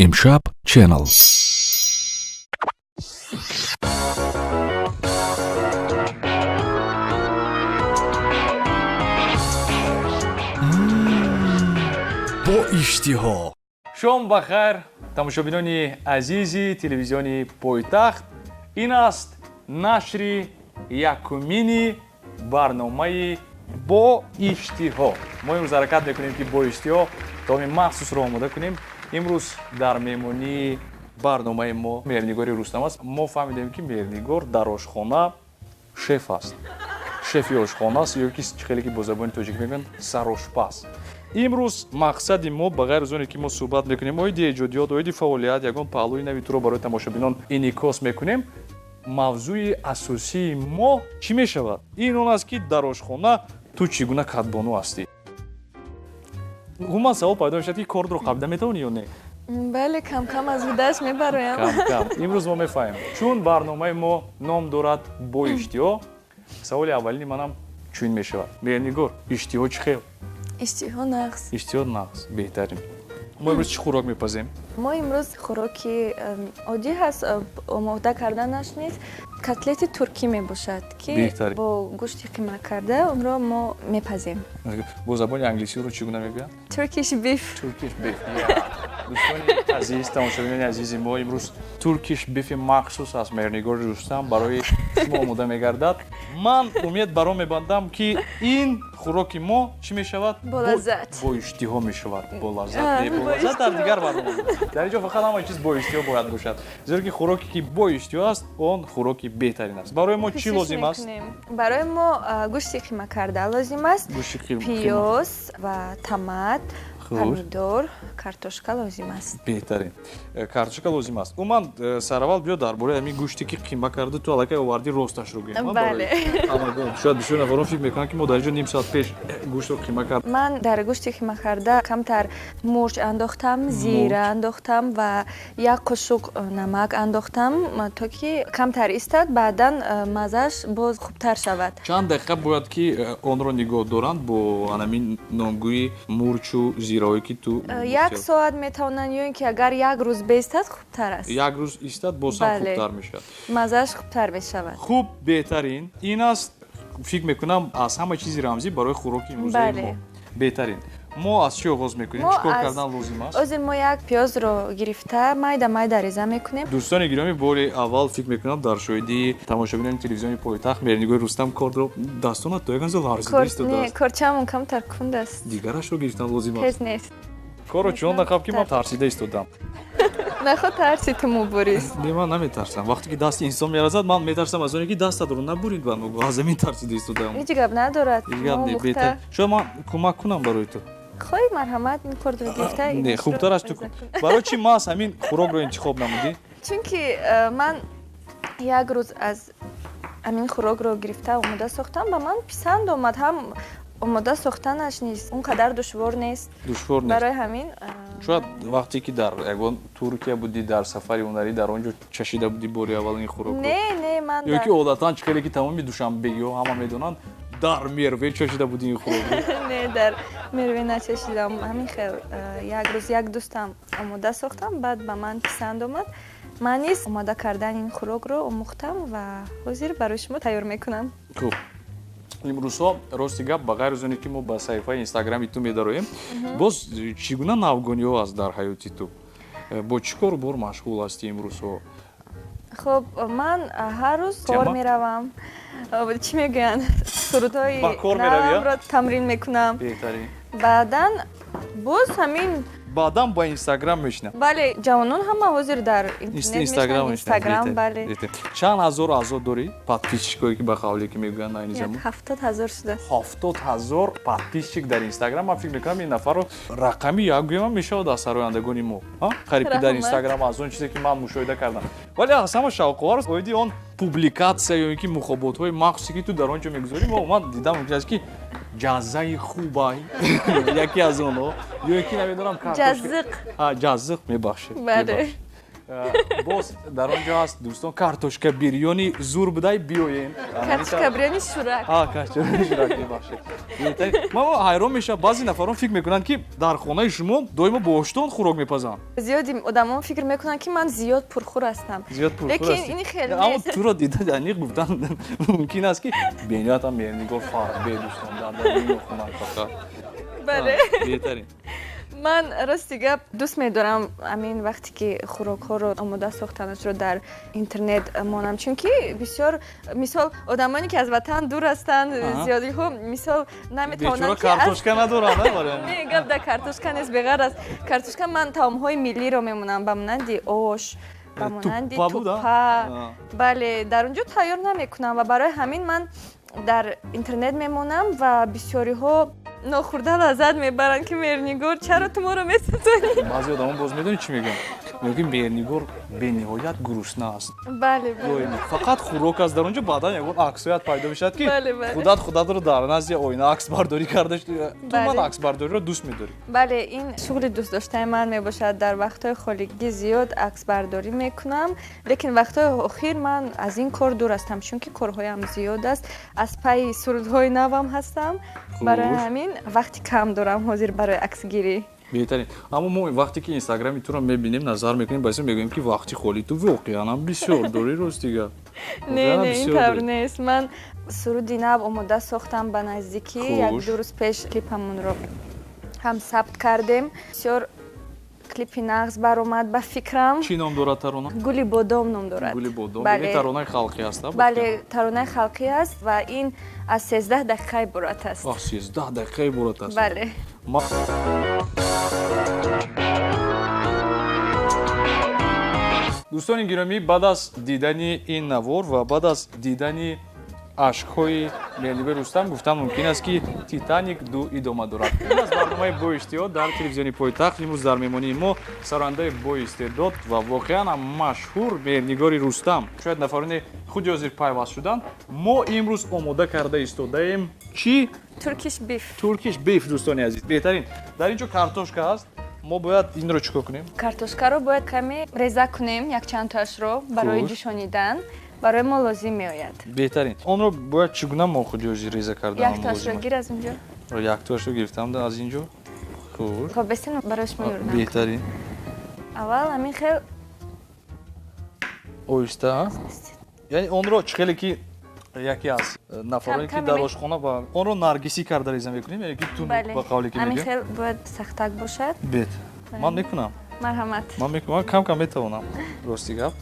امشب چنل با اشتها شام بخیر тамошобинони азизи телевизиони Пойтахт. ин аст нашри якумини барномаи бо иштиҳо. мо имрӯз ҳаракат мекунем ки бо иштиҳо таоми махсусро омода кунем. имрӯз дар меҳмонии барномаи мо меҳрнигори Рустам аст. мо фаҳмидем ки меҳрнигор дар ошхона шеф аст, шефи ошхона аст ё ки хеле ки бо забони тоҷикӣ мегӯянд сарошпаз. имрӯз мақсади мо ба ғайр аз оне ки мо суҳбат мекунем оиди эҷодиёт, оиди фаъолият, ягон паҳлӯи нави туро барои тамошобинон инъикос мекунем. мавзӯи асосии мо чӣ мешавад? ин он аст ки дар ошхона ту чӣ гуна кадбону ҳастӣ? умуман савол пайдо мешавад ки корро қабда метавонӣ ё не? бале, кам-кам аз удаш мебароям. Кам-кам. имрӯз мо мефаҳмем. чун барномаи мо ном дорад бо иштиҳо, саволи аввалини манам чун мешавад? меҳрнигор, иштиҳо чӣ хел? иштиҳо нағз. иштиҳо нағз. беҳтарин. мо имрӯз чӣ хӯрок мепазем? мо имрӯз хӯроки оддӣ ҳаст, омода карданаш нест. котлети туркӣ мебошад ки Беҳтарин. бо гӯшти қима карда онро мо мепазем. бо забони англисиро чӣ гуна мегӯянд? Turkish beef. Turkish beef. дӯстони азиз, тамошобинони азизи мо, имрӯз Turkish beef махсус аз меҳрнигори Рустам барои шумо омода мегардад. ман умед баро мебандам ки ин хӯроки мо чӣ мешавад? Болаззат. бо иштиҳо мешавад. Болаззат не болаззат дар дигар барнома. дар инҷо фақат ҳама чиз бо иштиҳо бояд бошад. зеро ки хӯроке ки бо иштиҳо аст, он хӯроки беҳтарин аст. барои мо чӣ лозим аст? барои мо гӯшти қима карда лозим аст, Гӯшти қима. пиёз ва томат, Худ. помидор, картошка лозим аст. беҳтарин. картошка лозим аст. умуман сараввал биё дар бораи ҳамин гӯште ки қима карда ту аллакай овардӣ росташро гӯем. Бале. шояд бисёри нафарон фикр мекунанд ки мо дар инҷо ним соат пеш гӯштро қима кардем. ман дар гӯшти қима карда камтар мурч андохтам, зира андохтам ва як қушук намак андохтам, то ки камтар истад, баъдан маззаш боз хубтар шавад. чанд дақиқа бояд ки онро нигоҳ доранд бо анамин номгӯи мурчу зираҳое ки ту як соат метавонанд ё ин ки агар як рӯз беистад хубтар аст. як рӯз истад бозам Бале. хубтар мешавад. маззаш хубтар мешавад. хуб, беҳтарин. ин аст фикр мекунам аз ҳама чизи рамзӣ барои хӯроки имрӯзаи Бале. мо. беҳтарин. мо аз чӣ оғоз мекунем? Мо чӣ кор аз- кардан лозим аст? ҳозир мо як пиёзро гирифта майда реза мекунем. дӯстони гиромӣ, бори аввал фикр мекунам дар шоҳидии тамошобинони телевизиони Пойтахт меҳрнигори Рустам корро дастона то ягон зал ларзида истодааст. корчамон камтар кунд аст. дигарашро гирифтан лозим аст. тез нест. корро чунон нақаб ки ман тарсида истодам. нахо тарси ту муборист. не ман наметарсам. вақте ки дасти инсон меразад, ман метарсам аз оне ки дастатро набурид ба ногоҳ. аз замин тарсида истодам. ҳеҷ гап надорад. гап Мо не, мухта- беҳтар. шояд ман кӯмак кунам барои ту. хоҳӣ марҳамат ин корро гирифта. не, хубтар аст ту кун. барои чӣ ман аз ҳамин хӯрокро интихоб намудӣ? чунки ман як рӯз аз ҳамин хӯрокро гирифта омода сохтам, ба ман писанд омад. ҳам омода сохтанаш нест он қадар душвор нест. душвор нест. барои ҳамин шояд вақте ки дар ягон Туркия будӣ, дар сафари ҳунарӣ дар он ҷо чашида будӣ бори аввал ин хӯрокро. не ман ё ки одатан хеле ки тамоми душанбегиҳо ҳама медонанд, дар мерве чашида будӣ ин хӯрокро. не дар мерве начашидам. ҳамин хел як рӯз як дӯстам омода сохтам, баъд ба ман писанд омад. ман низ омода кардани ин хӯрокро омӯхтам ва ҳозир барои шумо тайёр мекунам. хуб, имрӯзҳо рости гап ба ғайр аз оне ки мо ба саҳифаи инстаграми ту медароем, боз чӣ гуна навгониҳо аст дар ҳаёти ту? бо чӣ кору бор машғул ҳастӣ имрӯзҳо? хуб, ман ҳар рӯз кор Тема? меравам. чӣ мегӯянд? сурудҳои Ба кор меравӣ, навро тамрин мекунам. беҳтарин. баъдан боз ҳамин баъдан ба инстаграм мешинам. бале, ҷавонон ҳама ҳозир дар интернет инстаграм мешинанд. инстаграм, бале. чанд ҳазор аъзо дорӣ? подписчикое ки ба қавле ки мегӯянд айни як замон 70,000 шудааст. 70,000 подписчик дар инстаграм. ман фикр мекунам ин нафарро рақами як гӯям мешавад аз сарояндагони мо. қариб ки дар Раҳмат. инстаграм аз он чизе ки ман мушоҳида кардам. вале аз ҳама шавқовар оиди он публикатсия ё ин ки мухоботҳои махсусе ки ту дар он ҷо мегузорӣ, мо ман дидам мумкин аст ки ҷаззаи хубай яке аз онҳо ё ин ки намедонам Ҷаззиқ. ҷаззиқ мебахшед. Бале. боз дар он ҷо ҳаст дӯстон картошка бирёни зур будай биёен. картошка бирёни шурак. картошка шурак бибахшед. Ман ҳайрон мешавам баъзе нафарон фикр мекунанд ки дар хонаи шумо доимо бо оштон хӯрок мепазанд. зиёди одамон фикр мекунанд ки ман зиёд пурхӯр ҳастам. Лекин ини хеле аммо туро дида аниқ гуфтан мумкин аст ки бениятам мернигор фарқ бе дӯстон дар хона фақат. бале. беҳтарин. ман рости гап дӯст медорам амин вақте ки хӯрокҳоро омода сохтанашро дар интернет монам, чунки бисёр мисол одамоне ки аз ватан дур ҳастанд зиёдиҳо мисол наметавонанд бечора картошка надоранд. не гап дар картошка нест, беғайр аз картошка ман таомҳои миллиро мемонам ба монанди ош, ба монанди туппа, бале дар он ҷо тайёр намекунам ва барои ҳамин ман дар интернет мемонам ва бисёриҳо нохӯрда лаззат мебаранд ки мернигор чаро ту моро месӯзонӣ. баъзе одамон боз медонӣ чӣ мегӯянд? мегӯянд мернигор бениҳоят гурусна аст. бале фақат хӯрок аст дар он ҷо баъдан ягон аксоят пайдо мешавад ки худатро дар назди оина аксбардорӣ карда ту ман аксбардориро дӯст медорӣ. бале ин шуғли дӯстдоштаи ман мебошад. дар вақтҳои холигӣ зиёд аксбардорӣ мекунам, лекин вақтҳои охир ман аз ин кор дур ҳастам, чунки корҳоям зиёд аст, аз пайи сурудҳои навам ҳастам. барои ҳамин вақти кам дорам ҳозир барои аксгирӣ. беҳтарин. аммо мо вақте ки инстаграми туро мебинем назар мекунем баъзе мегӯем ки вақти холи ту воқеан бисёр дорӣ ростига. не ин тавр нест. ман суруди нав омода сохтам ба наздикӣ. як ду рӯз пеш клипамонро ҳам сабт кардем. бисёр клипи нағз баромад ба фикрам. чӣ ном дорад тарона? гули бодом ном дорад. гули бодом. бале таронаи халқӣ аст. бале таронаи халқӣ аст ва ин аз 13 дақиқа иборат аст. 13 дақиқа иборат аст. бале. дӯстони гиромӣ, баъд аз дидани ин навор ва баъд аз дидани ашкҳои Мернигори Рустам гуфтам мумкин аст ки Титаник 2 идома дорад. ин аз барномаи бо иштиҳод дар телевизиони Пойтахт. имрӯз дар меҳмонии мо сарояндаи боистеъдод ва воқеан ҳам машҳур Мернигори Рустам. шояд нафароне худи ҳозир пайваст шуданд. мо имрӯз омода карда истодаем чӣ? туркиш биф. дӯстони азиз, беҳтарин. дар ин ҷо картошка аст. мо бояд инро чӣ кор кунем? картошкаро бояд каме реза кунем, якчандтоашро барои ҷӯшонидан. барои мо лозим меояд. беҳтарин. онро бояд чӣ гуна мо худи ҳозир реза кардан? яктоашро гир аз ин ҷо. яктоашро гирифтам аз ин ҷо. хуб. хоб бесин барои шумо ёрдам. беҳтарин. аввал ҳамин хел оҳиста. яъне онро чӣ хеле ки яке аз нафароне ки дар ошхона ба онро наргисӣ карда реза мекунем, яъне ки ту ба қавле ки ҳамин мегӯям. хел бояд сахтак бошад. бет. ман мекунам. марҳамат. ман мекунам, кам кам метавонам. рости гап.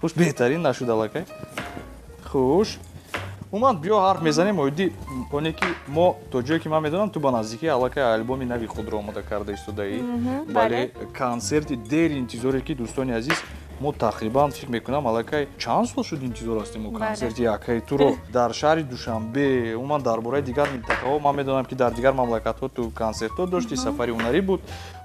хуш, беҳтарин нашуд аллакай. хуш. умуман биё ҳарф мезанем оиди оне ки мо то ҷое ки ман медонам ту ба наздикии аллакай албоми нави худро омода карда истодаӣ. бале консерти дер интизоре ки дӯстони азиз мо тақрибан фикр мекунам аллакай чанд сол шуд интизор ҳастем мо консерти якаи туро дар шаҳри Душанбе, умуман дар бораи дигар минтақаҳо ман медонам ки дар дигар мамлакатҳо ту консертҳо дошти, сафари ҳунарӣ буд.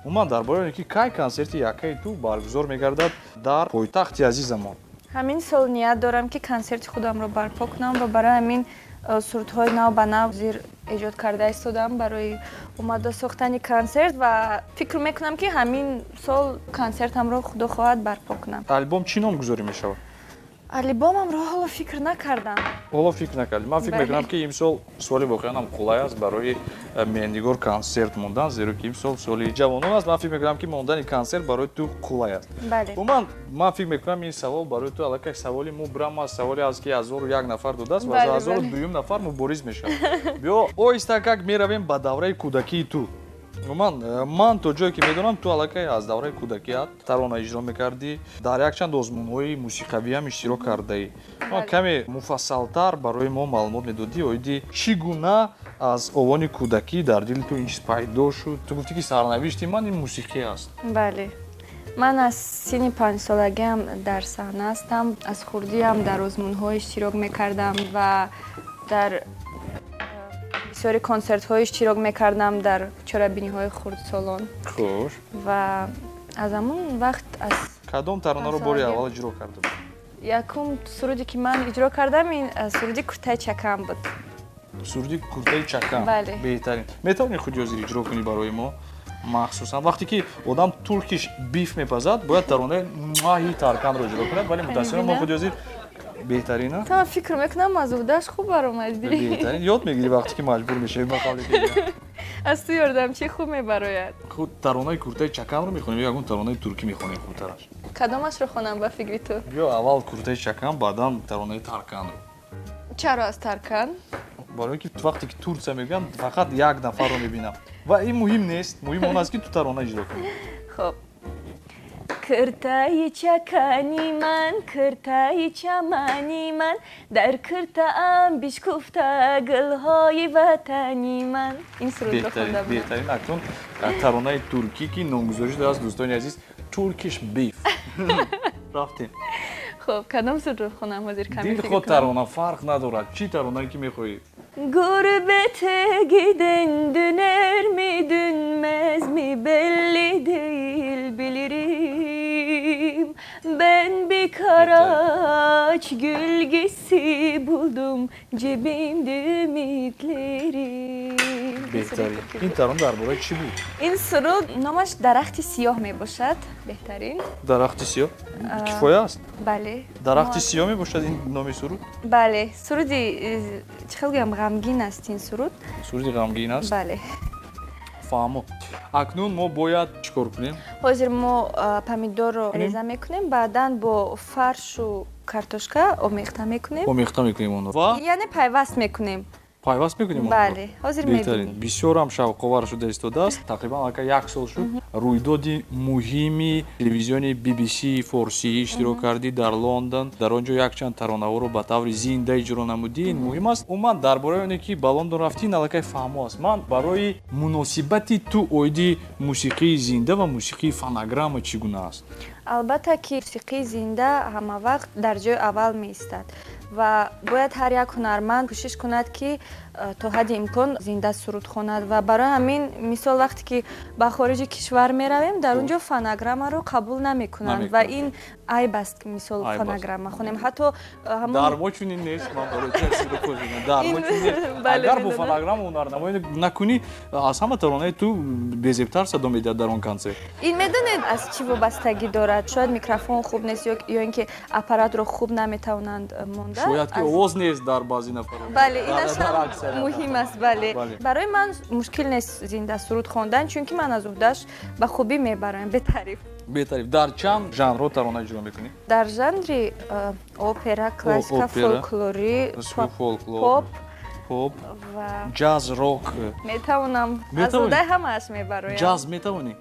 умуман дар бораи оне ки кай консерти якаи ту баргузор мегардад дар пойтахти азизамон. ҳамин сол ният дорам ки консерти худамро барпо кунам ва барои ҳамин сурудҳои нав ба нав зир эҷод карда истодам барои омода сохтани консерт ва фикр мекунам ки ҳамин сол консертамро худо хоҳад барпо кунам. албом чӣ ном гузорӣ мешавад? албомамро ҳоло фикр накардам. ҳоло фикр накардӣ? ман фикр мекунам ки имсол соли воқеан ҳам қулай аст барои Мернигор консерт мондан, зеро ки имсол соли ҷавонон аст. ман фикр мекунам ки мондани консерт барои ту қулай аст. умуман ман фикр мекунам ин савол барои ту аллакай саволи мубрам аст, саволе аст ки 1001 нафар додааст ва за 1002 нафар мубориз мешавад. биё оҳиста как меравем ба давраи кӯдакии ту. умуман ман то ҷое ки медонам ту аллакай аз давраи кӯдакият тарона иҷро мекардӣ, дар якчанд озмунҳои мусиқавиам иштирок кардаӣ. каме муфассалтар барои мо маълумот медодӣ оиди чӣ гуна аз овони кӯдакӣ дар дили ту ин чиз пайдо шуд? ту гуфтӣ ки сарнавишти ман ин мусиқӣ аст. бале, ман аз синни 5-солагиам дар саҳна ҳастам. аз хурдиам дар озмунҳо иштирок мекардам ва дар бисёри консертҳо иштирок мекардам дар чорабиниҳои хурдсолон. хуш. ва аз ҳамон вақт аз кадом таронаро бори аввал иҷро карда буд? якум суруде ки ман иҷро кардам ин суруди куртаи чакам буд. суруди куртаи чакам? бале. беҳтарин. метавонӣ худи ҳозир иҷро кунӣ барои мо? махсусан вақте ки одам туркиш биф мепазад бояд таронаи маҳи тарканро ҷудо кунад вале мутаассифона мо худи ҳозир беҳтарина Та фикр мекунам аз удаш хуб баромадӣ. беҳтарин ёд мегирӣ вақте ки маҷбур мешавӣ ба қавли дигар Аз ту ёрдамчӣ хуб мебарояд. худ таронаи куртаи чаканро мехонем ё ягон таронаи туркӣ мехонем хубтараш Кадомашро хонам ба фикри ту? ё аввал куртаи чакан баъдан таронаи тарканро Чаро аз Таркан? барои ки вақте ки турция мегӯям фақат як нафарро мебинам ва ин муҳим нест муҳим он аст ки ту тарона иҷро кунӣ Хуб. Киртаи чакани ман, киртаи чамани ман, дар киртаам бишкуфта гулҳои ватани ман. Ин сурудро хонда будам. беҳтарин акнун таронаи туркӣ ки номгузорӣ шудааст дӯстони азиз Turkish beef рафтем Хуб, кадом сурудро хонам ҳозир ками фикр дилход кунам. тарона фарқ надорад чӣ таронае ки мехоҳӣ Gurbete giden döner mi dönmez mi belli değil bilirim. Ben bir karaç gölgesi buldum cebimde ümitlerim. беҳтарин ин тарона дар бораи чӣ буд این سرود نامش درخت سیاه می باشد بهترین дарахти сиёҳ кифоя аст بله дарахти сиёҳ мебошад ин номи суруд بله سرودی چه خیلی هم غمگین است این سرود суруди ғамгин аст بله фаҳмо акнун мо бояд чӣ кор кунем حاضر ما پامیدور رو ریزه میکنیم بعدا با فرش و کارتوشکا آمیخته میکنیم омехта мекунем онро ва یعنی پیوست میکنیم пайваст мекунем онро بله حاضر беҳтарин میبینیم бисёрам шавқовар шуда истодааст тақрибан ака як сол шуд рӯйдоди муҳими телевизиони BBC форсӣ иштирок кардӣ дар Лондон дар он ҷо якчанд таронаҳоро ба таври зинда иҷро намудӣ ин муҳим аст умуман дар бораи оне ки ба Лондон рафтӣ ин аллакай фаҳмо аст ман барои муносибати ту оиди мусиқии зинда ва мусиқии фонограмма чӣ гуна аст البته که موسیقی زنده همه وقت در جای اول می ایستد و باید هر یک هنرمند کوشش کند که تا حد امکان زنده سرود خواند و برای همین مثال وقتی که به خارج کشور می رویم در اونجا فونوگرام رو قبول نمی کنند و این عیب است که مثال عیب است. فونوگرام خونیم حتی همون дар мо чунин нест ман барои чӣ гуфтам дар мо чунин нест Бале, агар бо медонам. фонограмма ҳунарнамоӣ накунӣ аз ҳама таронаи ту безебтар садо медиҳад дар он консерт این میدونید از چی وابستگی دارد شاید میکروفون خوب نیست یا اینکه اپارات رو خوب نمیتوانند مانده шояд ки از- овоз нест дар баъзи нафарон بله اینش дар هم аксарият. مهم است بله بله. برای من مشکل نیست زنده سرود خواندن چون که من از عهده‌اش به خوبی میبرم به تعریف беҳтарин дар чанд жанрҳо тарона иҷро мекунӣ در ژانر اپرا کلاسیکا اپرا. فولکلوری фолклор پاپ поп و ҷаз рок میتوانم از می‌توانی؟ عهده همه‌اش میبرم ҷаз метавонӣ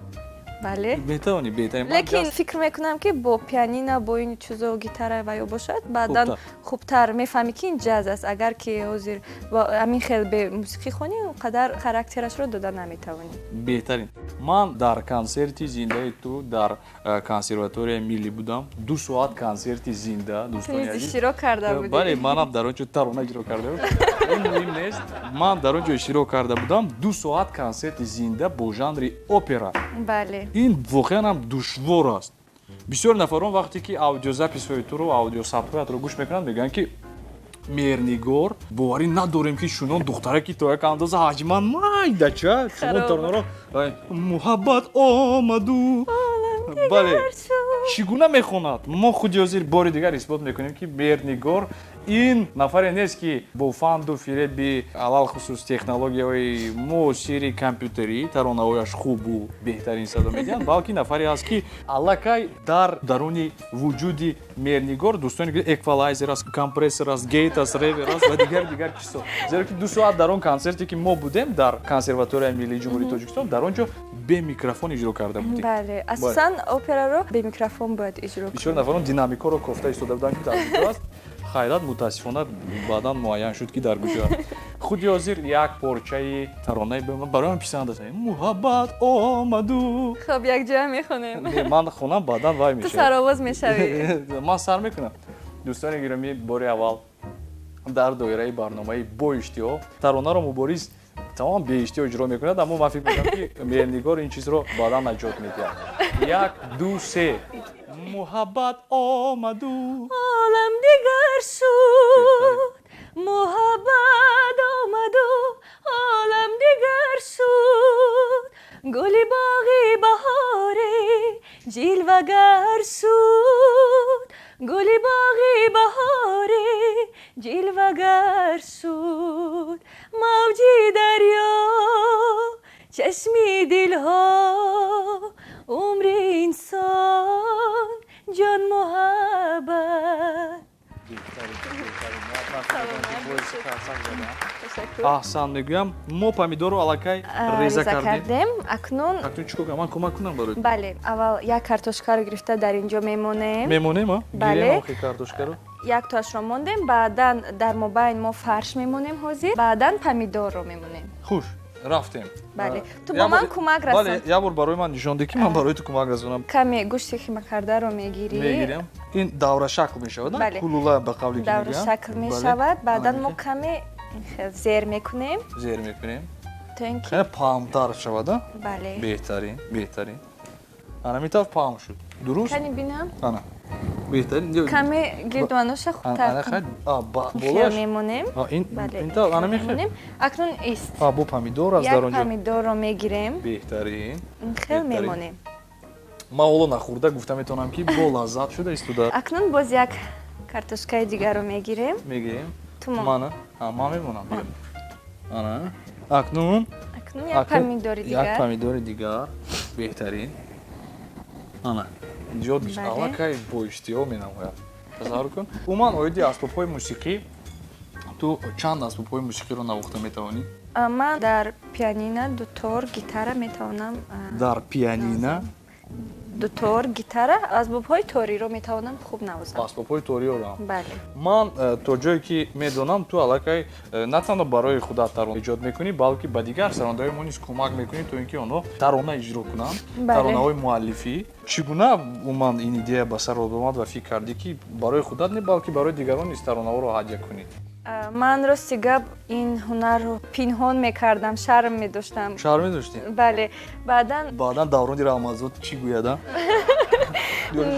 بله метавонӣ беҳтарин Ман لیکن ҷаз- فکر میکنم که با پیانینا با این چیزا گیتار و یا باشد بعدا خوبتر. خوبتر میفهمی که این جاز است اگر که حاضر با همین خیلی به موسیقی خونی اونقدر خاراکترش رو داده نمیتوانی беҳтарин ман дар консерти зиндаи ту дар консерваторияи миллӣ будам 2 соат консерти зинда дӯстони تو азиз اشتراک کرده بودی бале манам дар он ҷо тарона иҷро карда будам ин муҳим нест ман дар он ҷо иштирок карда будам 2 соат консерти зинда бо жанри опера بله ин воқеан ҳам душвор аст бисёр нафарон вақте ки аудиозаписҳои туро аудиосабтҳоятро гӯш мекунанд мегӯянд ки мернигор боварӣ надорем ки чунон духтаре ки то як андоза ҳаҷман майдача чунон таронаро муҳаббат омаду бале чӣ гуна мехонад мо худи ҳозир бори дигар исбот мекунем ки мернигор ин нафаре нест ки бо фанду фиреби алалхусус технологияҳои муосири компютерӣ таронаҳояш хубу беҳтарин садо медиҳанд балки нафаре аст ки аллакай дар даруни вуҷуди мернигор дӯстони эквалайзер аст компрессор аст гейт аст ревер аст ва дигар чизо зеро ки 2 соат дар он консерте ки мо будем дар консерваторияи миллии ҷумҳурии тоҷикистон дар он ҷо бе микрофон иҷро карда будем بله اساسا اپرا رو به میکروفون باید اجرا کنی бисёр нафарон динамикоро кофта истода буданд ки дар куҷо аст хайрат мутаассифона баъдан муайян шуд ки дар куҷо аст худи ҳозир як порчаи таронаи барои ман писанд аст муҳаббат омаду خب یک جا میخونیم ман хонам баъдан вай تو мешавад سرآواز میشوی ман сар мекунам дӯстони гиромӣ бори аввал дар доираи барномаи бо иштиҳо таронаро мубориз тамом беиштиҳо иҷро мекунад аммо ман фикр мекунам ки мернигор ин чизро баъдан наҷот медиҳад 1 2 3 муҳаббат омаду عالم دیگر شد محبت آمد و عالم دیگر شد گلی باغی بهاره جلوگر سود گلی باغی بهاره جلوگر سود موجی دریا چشمی دلها عمر انسان جان محبت аҳсан мегӯям мо помидорро аллакай реза кардем акнун чӣ кунам ман кӯмак кунам барои бале аввал як картошкаро гирифта дар инҷо мемонем мемонем бале гирем охи картошкаро як тоашро мондем баъдан дар мобайн мо фарш мемонем ҳозир баъдан помидорро мемонем хуш рафтем бале ту ба ман кӯмак расон бале як бор барои ман нишон деҳ ки ман барои ту кӯмак расонам каме гӯшти химакардаро мегирем ин давра шакл мешавад кулула ба қавли давра шакл мешавад баъдан мо каме зер мекунем зер мекунем то ин ки паҳмтар шавад бале беҳтарин беҳтарин ана метав паҳм шуд дуруст кани бинам ана беҳтарин каме гирдваноша хубтар хел мемонем ана мехел акнун ист бо помидор аз дар як помидорро мегирем беҳтарин хел мемонем ман ҳоло нахӯрда гуфта метавонам ки бо лаззат шуда истуда акнун боз як картошкаи дигарро мегирем ман мемонам ана акнун як помидори дигар беҳтарин ана ҷод аллакай бо иштиҳо менамояд тасаввур кун умуман оиди асбобҳои мусиқӣ ту чанд асбобҳои мусиқиро навохта метавонӣ ман дар пианино дутор гитара метавонам дар пианино дутор гитара асбобҳои ториро метавонам хуб навозам асбобҳои ториро бале ман то ҷое ки медонам ту аллакай на танҳо барои худат тарона эҷод мекунӣ балки ба дигар сарондаҳои мо низ кӯмак мекунӣ то ин ки онҳо тарона иҷро кунанд таронаҳои муаллифӣ чӣ гуна умуман ин идея ба сарот омад ва фикр кардӣ ки барои худат не балки барои дигарон низ таронаҳоро ҳадя кунӣ ман рости гап ин ҳунарро пинҳон мекардам шарм медоштам шарм медоштӣ бале баъдан даврони рамазон чӣ гӯяда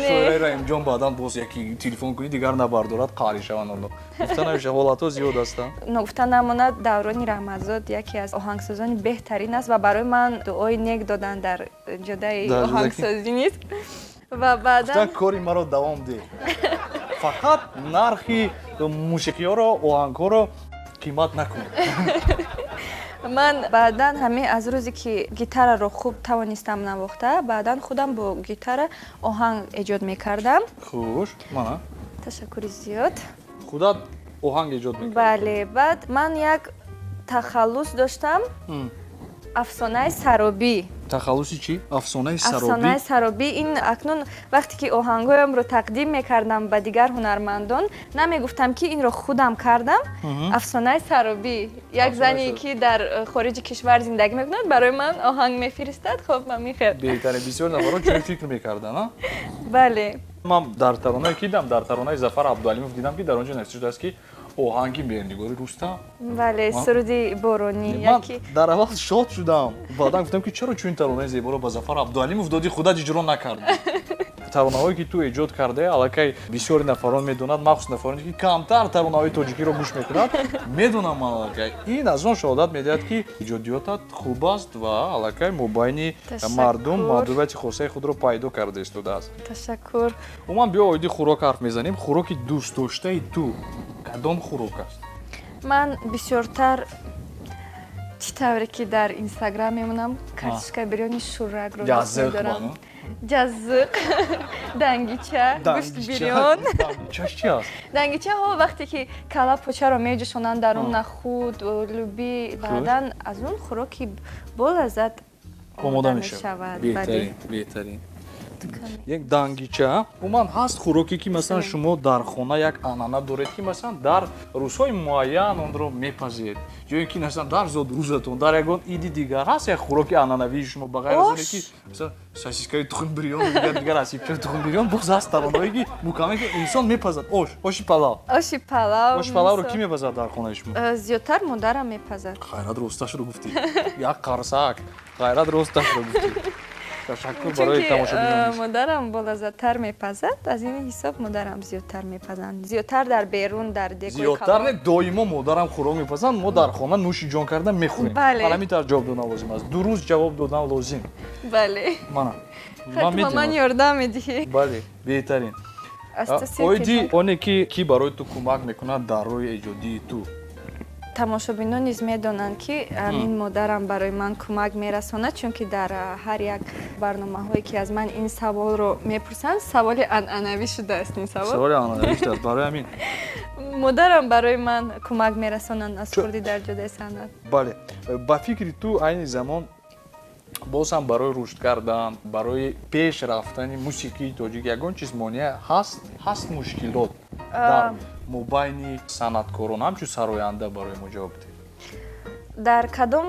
шоираи раимҷон баъдан боз яки телефон кунӣ дигар набардорад қаҳрӣ шаванд онҳо гуфта намеша ҳолатҳо зиёд ҳастанд гуфта намонад даврони рамазон яке аз оҳангсозони беҳтарин аст ва барои ман дуои нек додан дар ҷодаи оҳангсозӣ нист ва баъдан кори маро давом деҳ фақат нархи мусиқиёро оҳангҳоро қимат накун ман баъдан ҳамин аз рӯзе ки гитараро хуб тавонистам навохта баъдан худам бо гитара оҳанг эҷод мекардам хуш мана ташаккури зиёд худат оҳанг эҷод мекардам бале баъд ман як тахаллус доштам афсонаи саробӣ тахаллуси чӣ афсонаи саробӣ ин акнун вақте ки оҳангҳоямро тақдим мекардам ба дигар ҳунармандон намегуфтам ки инро худам кардам афсонаи саробӣ як зане ки дар хориҷи кишвар зиндагӣ мекунад барои ман оҳанг мефиристад хоб ман мехел беҳтарин бисёр нафарон чунин фикр мекарданд бале ман дар таронае ки дидам дар таронаи зафар абдуалимов дидам ки дар он ҷо нависта шудааст ки оҳанги меҳрнигори рустам бале суруди боронӣ ман дар аввал шод шудам баъдан гуфтам ки чаро чунин таронаи зеборо ба зафар абдуалимов додӣ худат иҷро накардӣ таронаҳое ки ту эҷод кардае аллакай бисёри нафарон медонад махсус нафароне ки камтар таронаҳои тоҷикиро гӯш мекунад медонам ман аллакай ин аз он шаҳодат медиҳад ки иҷодиётат хуб аст ва аллакай мобайни мардум маҳдудияти хосаи худро пайдо карда истодааст ташаккур умуман биё оиди хӯрок ҳарф мезанем хӯроки дӯстдоштаи ту кадом хӯрок аст ман бисёртар чӣ тавре ки дар инстаграм мемонам картишкаи бирёни шӯракро дӯст медорам ҷаззиқ дангича гӯшти бирён чӣ аст дангичаҳо вақте ки кала почаро меҷӯшонанд дар он нахуд лӯби баъдан аз он хӯроки болаззат омода мешавад беҳтарин як дангича умуман ҳаст хӯроке ки масалан шумо дар хона як анъана доред ки масалан дар рӯзҳои муайян онро мепазед ҷое ки масалан дар зод рӯзатон дар ягон иди дигар ҳаст як хӯроки анъанавии шумо ба ғайр аз оне ки масалан сосискаи тухм бирён дигар асибчаи тухм бирён боз ҳаст таронаҳое ки мукаммал ки инсон мепазад оши палавро ки мепазад дар хонаи шумо зиёдтар модарам мепазад ғайрат росташро гуфтӣ як қарсак ғайрат росташро гуфтӣ ташаккур барои тамошобинон. модарам болазаттар мепазад, аз ин ҳисоб модарам зиёдтар мепазанд. Зиёдтар дар берун дар декои зиёдтар не, доимо модарам хӯрок мепазанд, мо дар хона нӯши ҷон карда мехӯрем. Бале. Ман ҳамин ҷавоб додан лозим аст. Дуруст ҷавоб додан лозим. бале. Ман Хатма ман ёрдам медиҳӣ. бале, беҳтарин. Астасия Оиди оне ки барои ту кӯмак мекунад дар рӯи эҷодии ту. тамошобинон низ медонанд ки ҳамин модарам барои ман кӯмак мерасонад, чунки дар ҳар як барномаҳое ки аз ман ин саволро мепурсанд, саволи анъанавӣ шудааст ин савол. Саволи анъанавӣ шудааст, барои ҳамин. модарам барои ман кӯмак мерасонанд аз хурдӣ дар ҷодаи санъат. бале, ба фикри ту айни замон боз ҳам барои рушд кардан, барои пеш рафтани мусиқии тоҷик ягон чиз монеа ҳаст мушкилот дар мобайни санъаткорон ҳамчун сароянда барои мо ҷавоб диҳ. дар кадом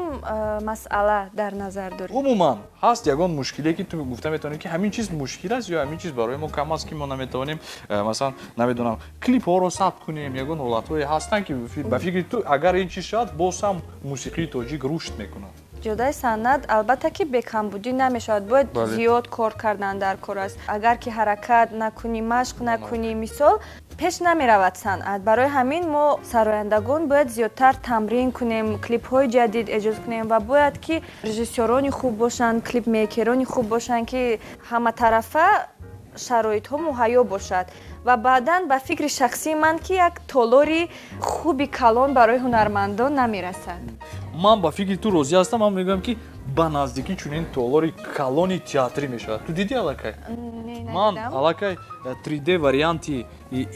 масъала дар назар доред? умуман ҳаст ягон мушкиле ки ту гуфта метавонӣ ки ҳамин чиз мушкил аст ё ҳамин чиз барои мо кам аст ки мо наметавонем масалан намедонам клипҳоро сабт кунем, ягон ҳолатҳое ҳастанд ки ба фикри ту агар ин чиз шавад боз ҳам мусиқии тоҷик рушд мекунад. ҷодаи санъат албатта ки бекамбудӣ намешавад, бояд зиёд кор кардан дар кор аст. агар ки ҳаракат накунӣ, машқ накунӣ, мисол пеш намеравад санъат. барои ҳамин мо сарояндагон бояд зиёдтар тамрин кунем, клипҳои ҷадид эҷод кунем ва бояд ки режиссёрони хуб бошанд, клипмейкерони хуб бошанд ки ҳаматарафа шароитҳо муҳайё бошад. ва баъдан ба фикри шахсии ман ки як толори хуби калон барои ҳунармандон намерасад. ман ба фикри ту розӣ ҳастам. ман мегӯям ки ба наздикӣ чунин толори калони театрӣ мешавад. Ту дидӣ аллакай? ман аллакай 3D варианти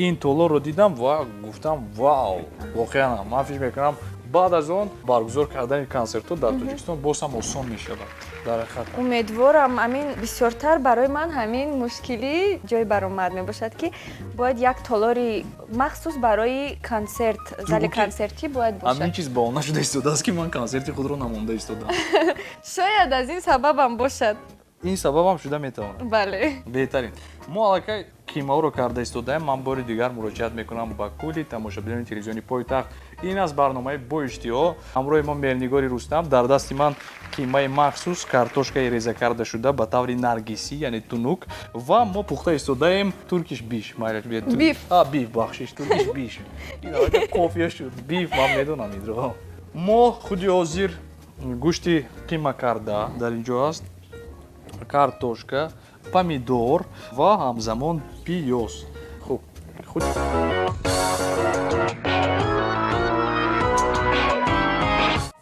ин толорро дидам ва гуфтам вау, воқеан ман фикр мекунам баъд аз он баргузор кардани консертҳо дар Тоҷикистон боз ҳам осон мешавад. дар ҳақиқат умедворам амин бисёртар барои ман ҳамин мушкилӣ ҷой баромад мебошад ки бояд як толори махсус барои консерт, зали консертӣ бояд бошад. ҳамин чиз ба он нашуда истодааст ки ман консерти худро намонда истодам. шояд аз ин сабабам бошад. ин сабабам шуда метавонад. бале. беҳтарин. мо аллакай кимаҳоро карда истодаем. ман бори дигар муроҷиат мекунам ба кулли тамошобинони телевизиони Пойтахт. ин аст барномаи бо иштиҳо. ҳамроҳи мо Меҳрнигори Рустам. дар дасти ман кимаи махсус картошкаи реза карда шуда ба таври наргисӣ, яъне тунук, ва мо пухта истодаем туркиш биш. биф. биф бахшиш, туркиш биш. ин аллакай кофия шуд. биф ман медонам инро. мо худи ҳозир гӯшти қима карда дар инҷо аст, картошка, помидор ва ҳамзамон пиёз. хуб худ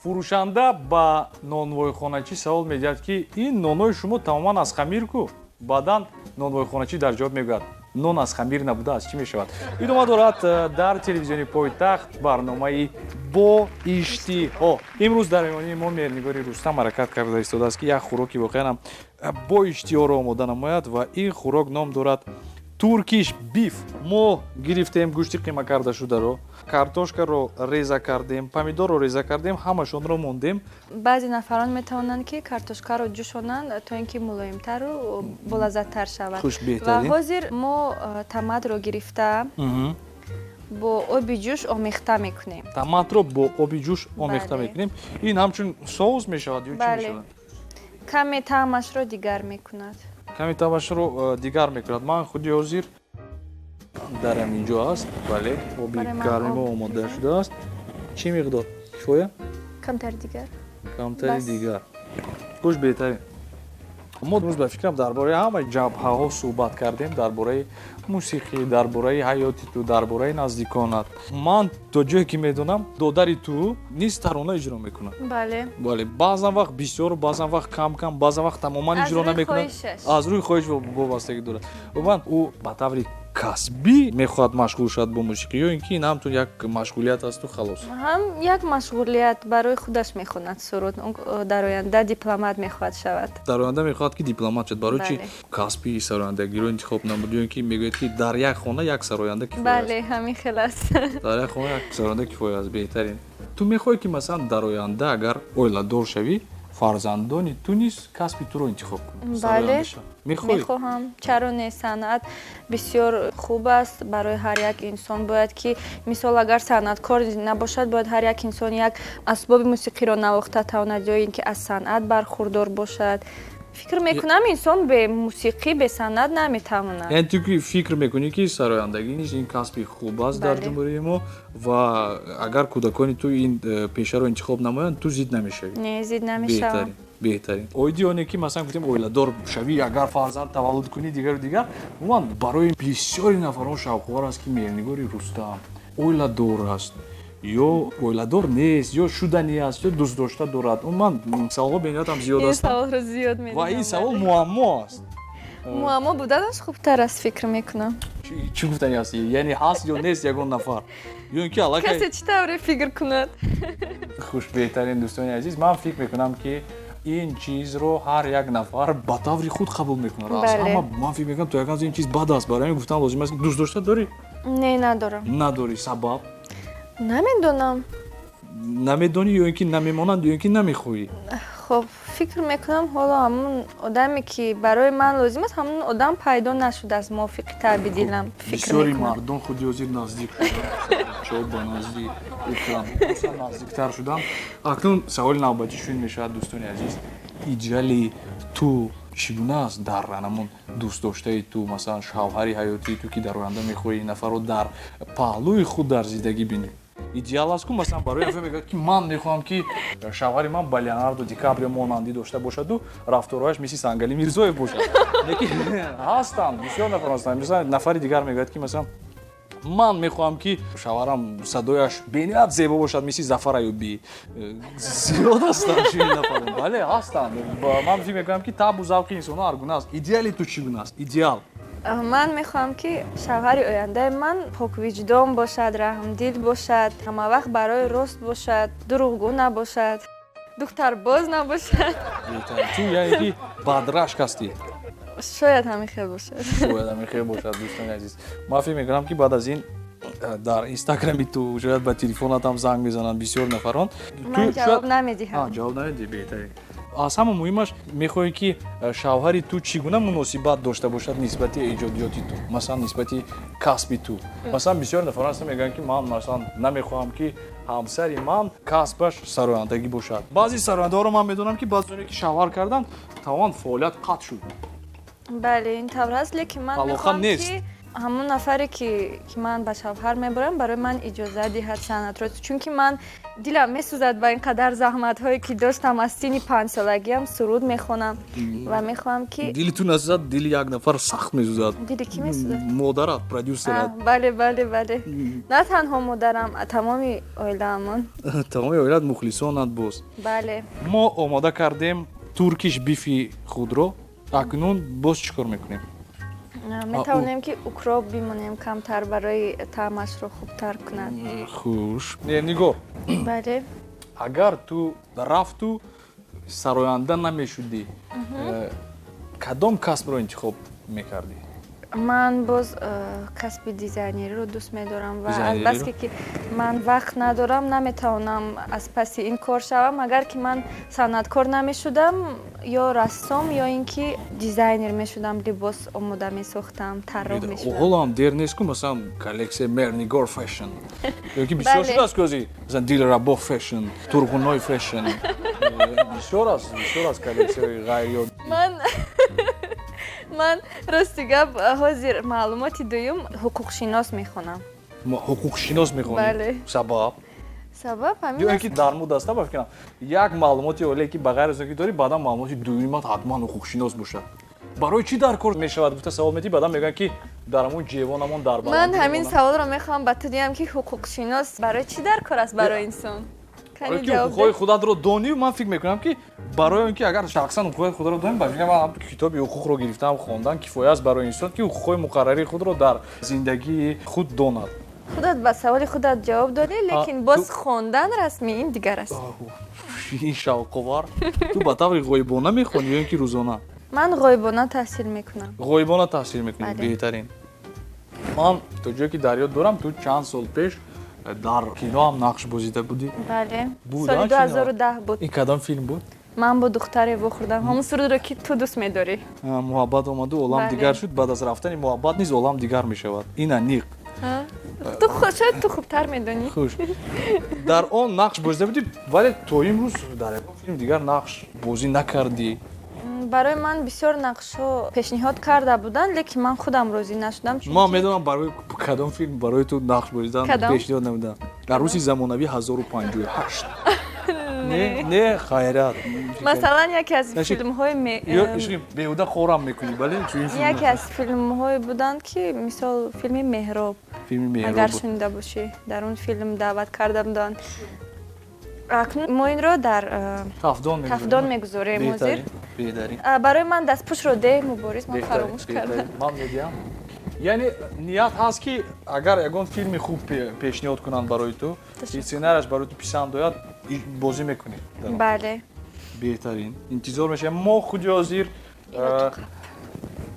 фурӯшанда ба нонвойхоначӣ савол медиҳад ки ин нонҳои шумо тамоман аз хамир ку? баъдан нонвойхоначӣ дар ҷавоб мегӯяд нон аз хамир набудааст, чӣ мешавад? идома дорад дар телевизиони Пойтахт барномаи бо иштиҳо. имрӯз дар меҳмонии мо Меҳрнигори Рустам ҳаракат карда истодааст ки як хӯроки воқеан бо иштиҳоро омода намояд ва ин хӯрок ном дорад туркиш биф. мо гирифтем гӯшти қима карда шударо, картошкаро реза кардем, помидорро реза кардем, ҳамашонро мондем. баъзе нафарон метавонанд ки картошкаро ҷӯшонанд то ин ки мулоимтару болаззаттар шавад. хуш, ва беҳтарин. ҳозир мо томатро гирифта бо оби ҷӯш омехта мекунем. томатро бо оби ҷӯш омехта Бале. мекунем. ин ҳамчун соус мешавад ё чӣ бале. мешавад? каме таъмашро дигар мекунад. ками тамашро дигар мекунад. ман худи ҳозир дарам инҷо аст. бале, оби Барои ман гармиро об. омода шудааст. чӣ миқдор кифоя? камтар дигар. камтари Бас. дигар. хуш, беҳтарин. мо имрӯз ба фикрам дар бораи ҳамаи ҷабҳаҳо суҳбат кардем, дар бораи мусиқӣ, дар бораи ҳаёти ту, дар бораи наздиконат. ман то ҷое ки медонам додари ту низ тарона иҷро мекунад. бале. бале, баъзан вақт бисёр, баъзан вақт кам, баъзан вақт тамоман Аз иҷро рӯи намекунад. хоҳишаш. аз рӯи хоҳиш вобастагӣ дорад. умуман ӯ ба таври касбӣ мехоҳад машғул шавад бо мусиқӣ ё ин ки ин ҳамтун як машғулият асту халос? ҳам як машғулият барои худаш мехонад суруд. Он дар оянда дипломат мехоҳад шавад. дар оянда мехоҳад ки дипломат шавад. барои чӣ Бале. касби сарояндагиро интихоб намуд ё ин ки мегӯяд ки дар як хона як сароянда кифоя аст? бале, ҳамин хел аст. дар як хона як сароянда кифоя аст. беҳтарин. ту мехоҳӣ ки масалан дар оянда агар оиладор шавӣ фарзандони ту низ касби туро интихоб кунад? бале, мехоҳӣ? мехоҳам. чаро не? санъат бисёр хуб аст барои ҳар як инсон. бояд ки мисол агар санъаткор набошад, бояд ҳар як инсон як асбоби мусиқиро навохта тавонад ё ин ки аз санъат бархурдор бошад. фикр мекунам инсон бе мусиқӣ бе санъат наметавонад. яъне ту ки фикр мекунӣ ки сарояндагӣ низ ин касби хуб аст дар Бале. ҷумҳурии мо ва агар кӯдакони ту ин пешаро интихоб намоянд ту зид намешавӣ. Не зид намешавам. беҳтарин оиди оне ки масалан гуфтем оиладор шавӣ агар фарзанд таваллуд кунӣ дигару дигар умуман барои бисёри нафарон шавқовар аст ки меҳрнигори Рустам оиладор аст ё оиладор нест ё шудани аст ё дӯстдошта дорад умуман саволҳо бениҳоятам зиёд ин аст саволро зиёд ва ин медонам. савол муаммо аст. муаммо буданаш хубтар аст фикр мекунам. Чӣ гуфтани ҳасти яъне ҳаст ё нест ягон нафар ё ин ки касе аллакай чӣ тавре фикр кунад? хуш беҳтарин дӯстони азиз ман фикр мекунам ки ин чизро ҳар як нафар ба таври худ қабул мекунад аз Бале. ҳама ман фикр мекунам то якан ин чиз бад аст барои ҳамин гуфтан лозим аст ки дӯстдошта дорӣ Не, надорам. надорӣ сабаб Намедонам. намедонӣ ё ин ки намемонанд ё ин ки намехоҳӣ хоб фикр мекунам ҳоло ҳамун одаме ки барои ман лозим аст ҳамун одам пайдо нашудааст мувофиқи таби дилам фикр бисёри мекунам. мардон худи ҳозир наздик шуданд ба назди экран наздиктар шуданд акнун саволи навбатӣ шуин мешавад дӯстони азиз идеали ту чӣ гуна аст дар анамун дӯстдоштаи ту масалан шавҳари ҳаётии ту ки дар оянда мехоҳӣ ин нафарро дар паҳлӯи худ дар зиндагӣ бинӣ идеал аст ку масалан барои нафар мегӯяд ки ман мехоҳам ки шавҳари ман ба Леонардо Ди Каприо монандӣ дошта бошаду рафторҳояш мисли Сангали Мирзоев бошад лекин ҳастанд бисёр нафар ҳастанд мисалан нафари дигар мегӯяд ки масалан ман мехоҳам ки шавҳарам садояш бениҳоят зебо бошад мисли Зафар Айюбӣ зиёд ҳастанд чунин нафарон бале ҳастанд ман фикр мекунам ки табу завқи инсонҳо ҳар гуна аст идеали ту чӣ гуна аст идеал ман мехоҳам ки шавҳари ояндаи ман поквиҷдон бошад раҳмдил бошад ҳамавақт барои рост бошад дурӯғгӯ набошад духтарбоз набошад ту яъне ки бадрашк ҳастӣ шояд ҳамин хел бошад шояд ҳамин хел бошад дӯстони азиз ман фикр мекунам ки баъд аз ин дар инстаграми ту шояд ба телефонатам занг мезананд бисёр нафарон ман ҷавоб намедиҳам ҷавоб намедиҳӣ беҳтарин аз ҳама муҳимаш мехоҳӣ ки шавҳари ту чӣ гуна муносибат дошта бошад нисбати эҷодиёти ту масалан нисбати касби ту масалан бисёр нафарон ҳастанд мегӯянд ки ман масалан намехоҳам ки ҳамсари ман касбаш сарояндагӣ бошад баъзи сарояндаҳоро ман медонам ки баъди оне ки шавҳар карданд тамоман фаъолият қатъ шуд бале ин тавр аст лекин ман Алоқа мехоҳам нест. ки ҳамун нафаре ки ман ба шавҳар мебарам барои ман иҷоза диҳад санъатро чунки ман дилам месӯзад ба ин қадар заҳматҳое ки доштам аз синни 5 солагиам суруд мехонам ва мехоҳам ки дили ту насӯзад дили як нафар сахт месӯзад дили кӣ месӯзад модарат продюсерат бале бале бале на танҳо модарам тамоми оилаамон тамоми оилат мухлисонат боз бале мо омода кардем туркиш бифи худро акнун боз чӣ кор мекунем метавонем ки укроп бимонем камтар барои таъмашро хубтар кунад хуш нигоҳ бале агар ту рафту сароянда намешудӣ кадом касбро интихоб мекардӣ ман боз касби дизайнериро дӯст медорам ва Дизайнериро? албаски ки ман вақт надорам наметавонам аз паси ин кор шавам агар ки ман санъаткор намешудам ё рассом ё ин ки дизайнер мешудам либос омода месохтам тарроҳ мешудам ҳоло ҳам дер нест ку масалан коллексия мернигор фэшн ё ки бисёр Бале. шудааст ки ҳозир масалан дилрабо фэшн турғуной фэшн бисёр аст коллексияи ғайриёд ман рости гап ҳозир маълумоти дуюм ҳуқуқшинос мехонам ҳуқуқшинос мехонӣ Бале. сабаб сабаб ё ҳамин ин аст ки дар муд аста ба фикрам як маълумоти олие ки ба ғайр аз оне ки дорӣ баъдан маълумоти дуюмат ҳатман ҳуқуқшинос бошад барои чӣ дар кор мешавад гуфта савол метӣ баъдан мегӯянд ки дар ҳамон ҷевонамон дар ман ҳамин саволро мехоҳам ба ту диҳам ки ҳуқуқшинос барои чӣ дар кор аст барои инсон барои кани ки ҷавоб ҳуқуқҳои деҳ. худатро донӣ ман фикр мекунам ки барои он ки агар шахсан ҳуқуқҳои худро донем ба фикр ман китоби ҳуқуқро гирифтаам хондан кифоя аст барои инсон ки ҳуқуқҳои муқаррарии худро дар зиндагии худ донад худат ба саволи худат ҷавоб додӣ лекин боз ту- хондан расмӣ ин дигар аст ин шавқовар ту ба таври ғоибона мехонӣ ё ин ки рӯзона ман ғоибона таҳсил мекунам ғоибона таҳсил мекунӣ Бале. беҳтарин ман то ҷое ки дар ёд дорам ту чанд сол пеш дар кино ҳам нақш бозида будӣ бале Буд, соли а, 2010 буд ин кадом филм буд ман бо духтаре вохӯрдам ҳамун сурудро ки ту дӯст медорӣ муҳаббат омаду олам Бале. дигар шуд баъд аз рафтани муҳаббат низ олам дигар мешавад ин аниқ шояд ту хубтар медонӣ хуш дар он нақш бозида будӣ вале то имрӯз дар ягон филм дигар нақш бозӣ накардӣ барои ман бисёр нақшҳо пешниҳод карда буданд, лекин ман худам розӣ нашудам. ма медонам барои кадом филм барои ту нақш боридан Кадом? пешниҳод намудам. Арӯси замонавӣ 1058. Не хайрат. Масалан, яке аз филмҳои беҳуда хорам мекунӣ, бале чун ин филм? яке аз филмҳое буданд, ки мисол филми Меҳроб. Филми Меҳроб. Агар шунида бошӣ, дар он филм даъват карда буданд. Акнун мо инро дар Тафдон мегузорем ҳозир. Беҳтарин. Барои ман дастпӯшро деҳ муборис, ман фаромӯш кардам. Ман медиҳам. Яъне ният ҳаст, ки агар ягон филми хуб пешниҳод кунанд барои ту, сценарияш барои ту писанд ояд, бозӣ мекунӣ. Бале. Беҳтарин. Интизор мешавем. Мо худи ҳозир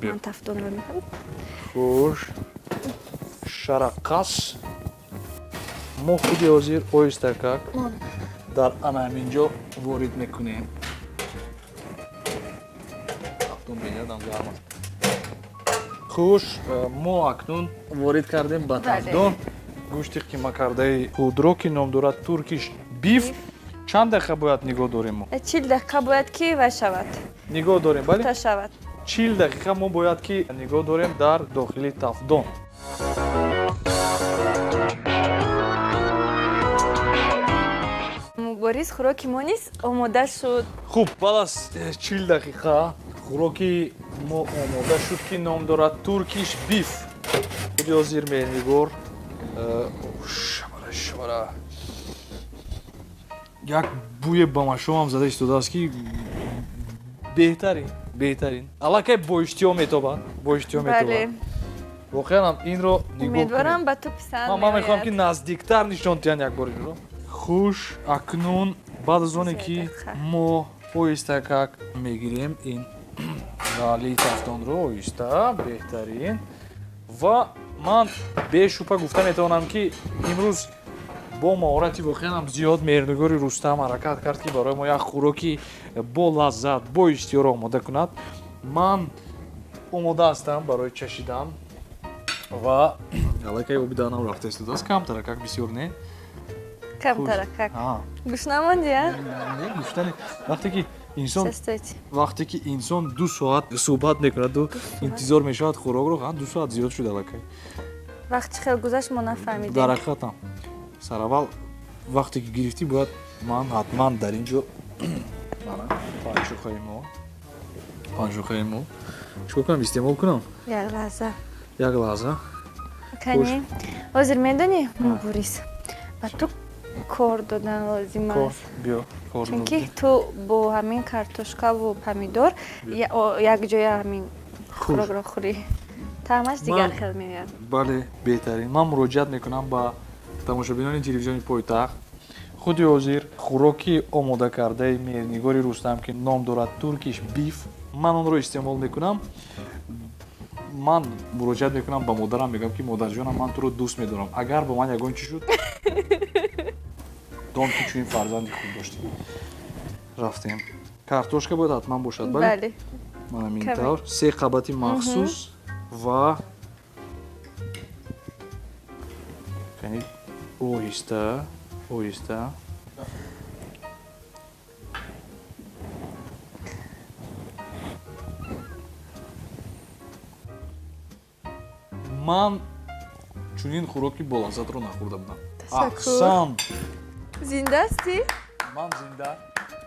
Ман Тафдонро мехоҳам. хуш шараққас. Мо худи ҳозир оҳистакак дар ана ҳаминҷо ворид мекунем. Хуш, мо акнун ворид кардем ба Тафдон. Гӯшти қима кардаи худро, ки ном дорад туркиш биф. Чанд дақиқа бояд нигоҳ дорем мо? 40 дақиқа бояд, ки вай шавад. Нигоҳ дорем, бале? Та шавад. 40 дақиқа мо бояд, ки нигоҳ дорем дар дохили Тафдон. Борис, хӯроки мо низ омода шуд. Хуб, баъд аз 40 дақиқа хӯроки мо омода шуд, ки ном дорад туркиш биф. Худи ҳозир меҳнигор шабара як бӯе ба машомам зада истодааст, ки беҳтарин. Аллакай бо иштиҳо метобад. Бале. Воқеан инро нигоҳ умедворам ба ту писанд ман мехоҳам, ки наздиктар нишон диҳанд як бор инро. Хуш, акнун баъд аз оне, ки мо оҳистакак мегирем ин галии Тафдонро оҳиста, беҳтарин. Ва ман бешубҳа гуфта метавонам, ки имрӯз бо маҳорати воқеан зиёд меҳрнигори Рустам ҳаракат кард, ки барои мо як хӯроки бо лаззат, бо иштиҳоро омода кунад. Ман омода ҳастам барои чашидан ва аллакай оби даҳанам рафта истодааст. Камтаракак бисёр не? Камтаракак. Гӯш намондӣ, а? Не, гӯштани вақте ки инсон Сестойти. вақте ки инсон 2 соат суҳбат мекунаду интизор мешавад хӯрокро, 2 соат зиёд шуд аллакай. Вақт чӣ хел гузашт, мо нафаҳмидем. Дар ҳақиқатам сараввал вақте ки гирифтӣ бояд ман ҳатман дар ин ҷо панҷухаи мо чикор кунам, истеъмол кунам? Як лаҳза. Кани ҳозир медонӣ Борис, ба ту кор додан лозим аст. Биё, кор Чунки ту бо ҳамин картошкаву помидор якҷоя ҳамин хӯрокро хӯрӣ. таъмаш дигар хел меояд. Бале, беҳтарин. Ман муроҷиат мекунам ба тамошобинони телевизиони Пойтахт. Худи ҳозир хӯроки омода кардаи меҳрнигори Рустам, ки ном дорад туркиш биф, ман онро истеъмол мекунам. Ман муроҷиат мекунам ба модарам, мегӯям, ки модарҷонам, ман туро дӯст медорам. Агар ба ман ягон чӣ шуд, дон ки чунин фарзанди хуб доштӣ. Рафтем. Картошка бояд ҳатман бошад, бале? Бале. Ман ҳамин тавр 3 қабати махсус ва кани оҳиста ман чунин хӯроки болаззатро нахӯрда будам. Аҳсан. Зинда ҳастӣ? Ман зинда,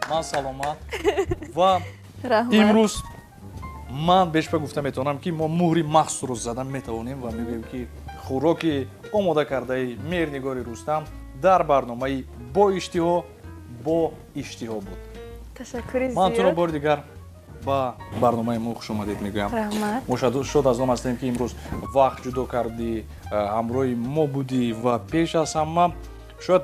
ман саломат ва раҳмат. имрӯз ман бешба гуфта метавонам, ки мо муҳри махсусро зада метавонем ва мегӯем, ки хӯроки омода кардаи меҳрнигори Рустам дар барномаи бо иштиҳо буд. Ташаккури зиёд. Ман туро бори дигар ба барномаи мо хушомадед мегӯям. Раҳмат. Мо шод аз он ҳастем, ки имрӯз вақт ҷудо кардӣ, ҳамроҳи мо будӣ ва пеш аз ҳама шояд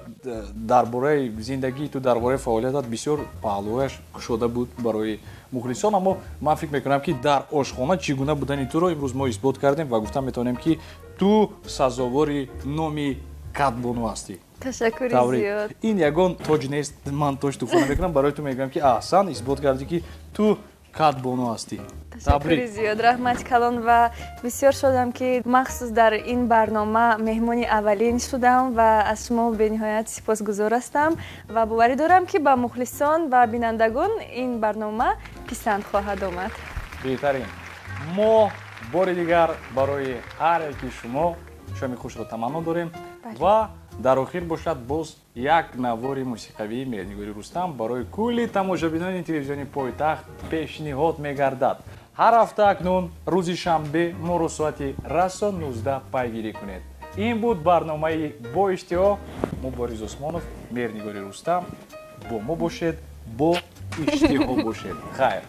дар бораи зиндагии ту, дар бораи фаъолиятат бисёр паҳлӯяш кушода буд барои мухлисон, аммо ман фикр мекунам, ки дар ошхона чӣ гуна будани туро имрӯз мо исбот кардем ва гуфта метавонем, ки ту сазовори номи Кадбону ҳастӣ. Ташаккури зиёд. Ин ягон тоҷ нест, ман тоҷ туфона мекунам, барои ту мегӯям, ки аҳсан, исбот кардӣ, ки ту кадбону ҳастӣ. ташаккури зиёд, раҳмат калон ва бисёр шодам, ки махсус дар ин барнома меҳмони аввалин шудам ва аз шумо бениҳоят сипосгузор ҳастам ва боварӣ дорам, ки ба мухлисон ва бинандагон ин барнома писанд хоҳад омад. беҳтарин. Мо бори дигар барои ҳар яки шумо шоми хушро таманно дорем ва дар охир бошад боз як навори мусиқавии Меҳрнигори Рустам барои кулли тамошобинони телевизиони Пойтахт пешниҳод мегардад. ҳар ҳафта акнун рӯзи шанбе моро соати расон 19 пайгирӣ кунед. ин буд барномаи бо иштиҳо. Мубориз Осмонов, Меҳрнигори Рустам. Бо мо бошед, бо иштиҳо бошед. Хайр.